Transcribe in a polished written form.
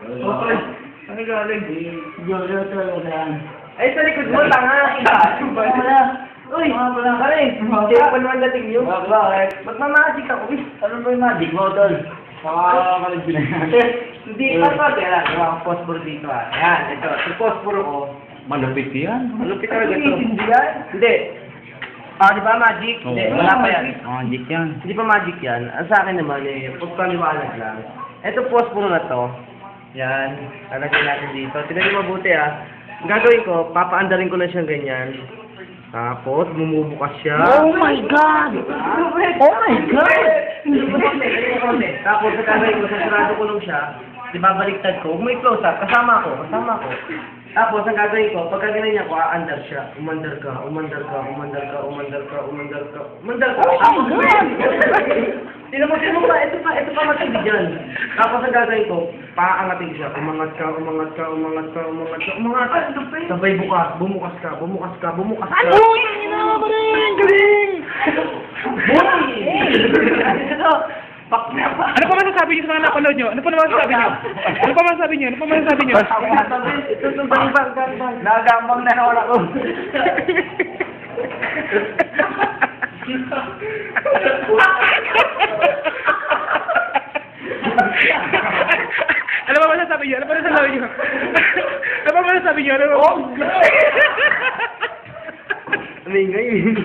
Okay. Ano galing? Siguro yan. Ay, sa likod mo, tanga. Wala. Uy, pare, hindi pa naman dating yun. Bakit? Magmamagic ako. Ano ba yung magic mo, tol? Nakakakalad ko na yan. Hindi pa pa, kaya gawa ang phosphor dito ah. Yan, ito. Yung phosphor ko, Malupit yan. malupit talaga ito. Hindi. Ah, di ba magic? Hindi, wala pa yan. Magic yan. Hindi pa magic yan. Ang sa akin naman eh, pagkaliwanag lang. Ito phosphor na to. Yan. Lalagyan natin dito. Tignan niyo mabuti ah. Ang gagawin ko, papaandarin ko lang siyang ganyan. Tapos, bumubukas siya. Oh my God! Oh my God! Tapos, gagawin ko, sasarado ko lang siya. Ibabaliktad ko. Huwag mo i-close up. Kasama ko. Tapos, ang gagawin ko, pagka ganyan ko, aandar siya. Umandar ka. Oh my God! Tignan mo pa. Ito pa matindi dyan. Tapos, ang gagawin ko, paangatin siya. Umangat ka. Sabay bumukas ka. Ano? Yan na ba rin? Galing! Ano pa masasabi niyo sa mga napanood niyo? Ano pa masasabi niyo? Ito bang. Nagambang na naman ako. Ano pa masasabi niyo? Oh, Ano yung ngayon?